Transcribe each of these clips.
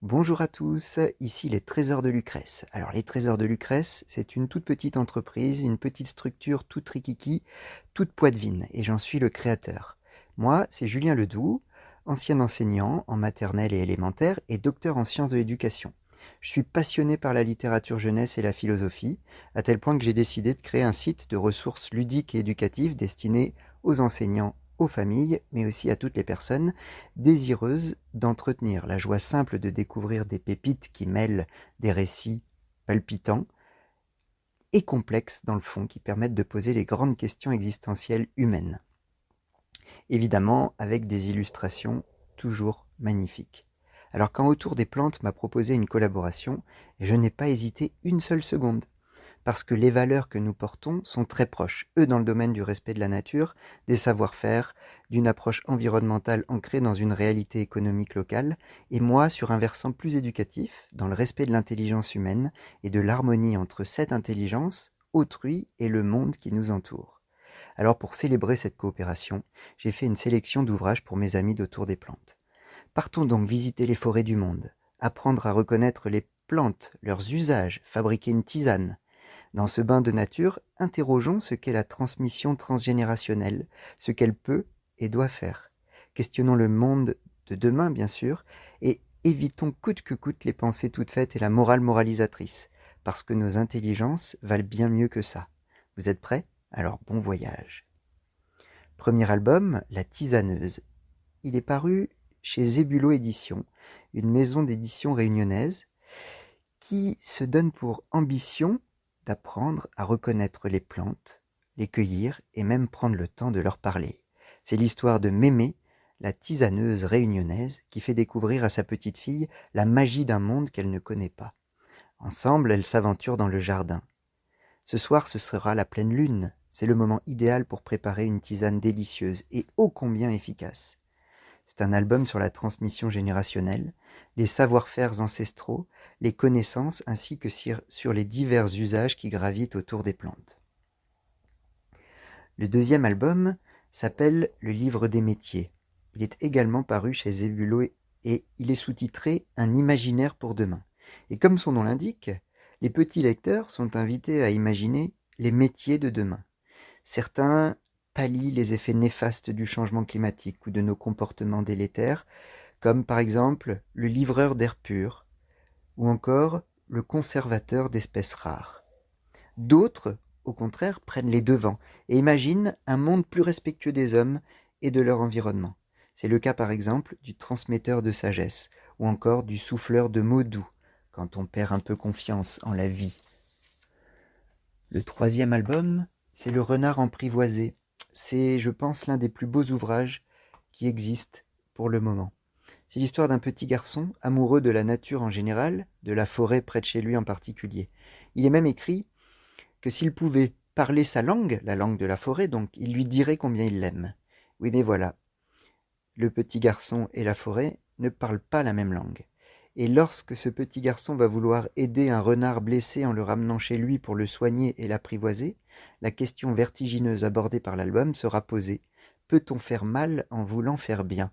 Bonjour à tous, ici les Trésors de Lucrèce. Alors les Trésors de Lucrèce, c'est une toute petite entreprise, une petite structure toute rikiki, toute poitevine, et j'en suis le créateur. Moi, c'est Julien Ledoux, ancien enseignant en maternelle et élémentaire et docteur en sciences de l'éducation. Je suis passionné par la littérature jeunesse et la philosophie, à tel point que j'ai décidé de créer un site de ressources ludiques et éducatives destiné aux enseignants, aux familles, mais aussi à toutes les personnes désireuses d'entretenir la joie simple de découvrir des pépites qui mêlent des récits palpitants et complexes dans le fond, qui permettent de poser les grandes questions existentielles humaines. Évidemment, avec des illustrations toujours magnifiques. Alors quand Autour des plantes m'a proposé une collaboration, je n'ai pas hésité une seule seconde, parce que les valeurs que nous portons sont très proches, eux dans le domaine du respect de la nature, des savoir-faire, d'une approche environnementale ancrée dans une réalité économique locale, et moi sur un versant plus éducatif, dans le respect de l'intelligence humaine et de l'harmonie entre cette intelligence, autrui et le monde qui nous entoure. Alors pour célébrer cette coopération, j'ai fait une sélection d'ouvrages pour mes amis d'Autour des plantes. Partons donc visiter les forêts du monde, apprendre à reconnaître les plantes, leurs usages, fabriquer une tisane. Dans ce bain de nature, interrogeons ce qu'est la transmission transgénérationnelle, ce qu'elle peut et doit faire. Questionnons le monde de demain, bien sûr, et évitons coûte que coûte les pensées toutes faites et la morale moralisatrice, parce que nos intelligences valent bien mieux que ça. Vous êtes prêts? Alors bon voyage. Premier album, La Tisaneuse. Il est paru chez Zébulo Éditions, une maison d'édition réunionnaise qui se donne pour ambition d'apprendre à reconnaître les plantes, les cueillir et même prendre le temps de leur parler. C'est l'histoire de Mémé, la tisaneuse réunionnaise, qui fait découvrir à sa petite fille la magie d'un monde qu'elle ne connaît pas. Ensemble, elles s'aventurent dans le jardin. Ce soir, ce sera la pleine lune. C'est le moment idéal pour préparer une tisane délicieuse et ô combien efficace. C'est un album sur la transmission générationnelle, les savoir-faire ancestraux, les connaissances ainsi que sur les divers usages qui gravitent autour des plantes. Le deuxième album s'appelle Le Livre des métiers. Il est également paru chez Zébulo et il est sous-titré Un imaginaire pour demain. Et comme son nom l'indique, les petits lecteurs sont invités à imaginer les métiers de demain. Certains pallient les effets néfastes du changement climatique ou de nos comportements délétères, comme par exemple le livreur d'air pur ou encore le conservateur d'espèces rares. D'autres, au contraire, prennent les devants et imaginent un monde plus respectueux des hommes et de leur environnement. C'est le cas par exemple du transmetteur de sagesse ou encore du souffleur de mots doux, quand on perd un peu confiance en la vie. Le troisième album, c'est Le Renard Emprivoisé. C'est, je pense, l'un des plus beaux ouvrages qui existent pour le moment. C'est l'histoire d'un petit garçon amoureux de la nature en général, de la forêt près de chez lui en particulier. Il est même écrit que s'il pouvait parler sa langue, la langue de la forêt, donc il lui dirait combien il l'aime. Oui, mais voilà, le petit garçon et la forêt ne parlent pas la même langue. Et lorsque ce petit garçon va vouloir aider un renard blessé en le ramenant chez lui pour le soigner et l'apprivoiser, la question vertigineuse abordée par l'album sera posée. Peut-on faire mal en voulant faire bien?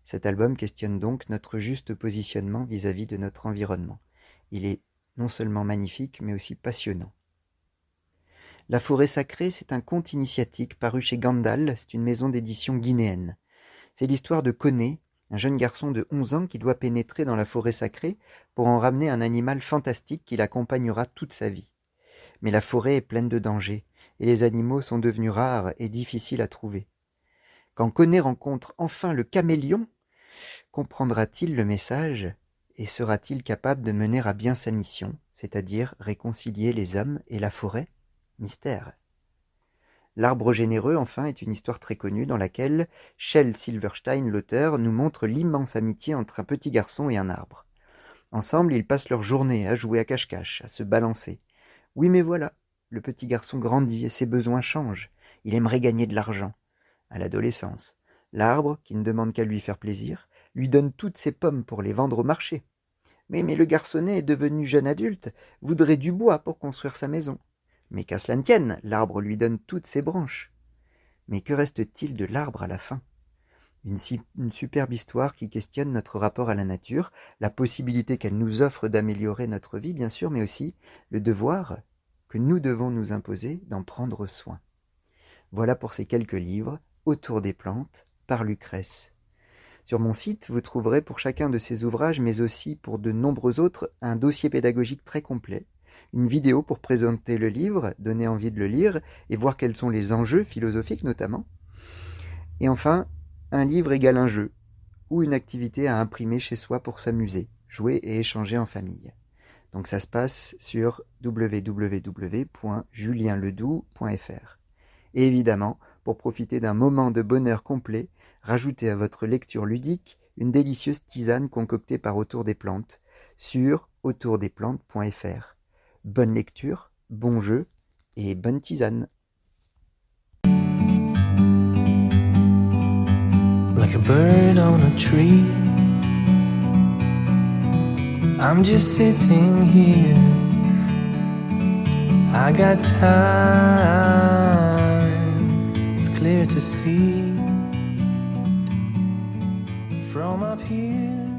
Cet album questionne donc notre juste positionnement vis-à-vis de notre environnement. Il est non seulement magnifique, mais aussi passionnant. La forêt sacrée, c'est un conte initiatique paru chez Gandal, c'est une maison d'édition guinéenne. C'est l'histoire de Koné, un jeune garçon de 11 ans qui doit pénétrer dans la forêt sacrée pour en ramener un animal fantastique qui l'accompagnera toute sa vie. Mais la forêt est pleine de dangers, et les animaux sont devenus rares et difficiles à trouver. Quand Koné rencontre enfin le caméléon, comprendra-t-il le message et sera-t-il capable de mener à bien sa mission, c'est-à-dire réconcilier les hommes et la forêt? Mystère. L'arbre généreux, enfin, est une histoire très connue dans laquelle Shel Silverstein, l'auteur, nous montre l'immense amitié entre un petit garçon et un arbre. Ensemble, ils passent leur journée à jouer à cache-cache, à se balancer. Oui, mais voilà, le petit garçon grandit et ses besoins changent. Il aimerait gagner de l'argent. À l'adolescence, l'arbre, qui ne demande qu'à lui faire plaisir, lui donne toutes ses pommes pour les vendre au marché. Mais le garçonnet, devenu jeune adulte, voudrait du bois pour construire sa maison. Mais qu'à cela ne tienne, l'arbre lui donne toutes ses branches. Mais que reste-t-il de l'arbre à la fin? Une superbe histoire qui questionne notre rapport à la nature, la possibilité qu'elle nous offre d'améliorer notre vie, bien sûr, mais aussi le devoir que nous devons nous imposer d'en prendre soin. Voilà pour ces quelques livres, Autour des plantes, par Lucrèce. Sur mon site, vous trouverez pour chacun de ces ouvrages, mais aussi pour de nombreux autres, un dossier pédagogique très complet, une vidéo pour présenter le livre, donner envie de le lire et voir quels sont les enjeux philosophiques notamment. Et enfin, un livre égale un jeu, ou une activité à imprimer chez soi pour s'amuser, jouer et échanger en famille. Donc ça se passe sur www.julienledoux.fr. Et évidemment, pour profiter d'un moment de bonheur complet, rajoutez à votre lecture ludique une délicieuse tisane concoctée par Autour des plantes sur autourdesplantes.fr. Bonne lecture, bon jeu et bonne tisane. Like a bird on a tree, I'm just sitting here. I got time, it's clear to see from up here.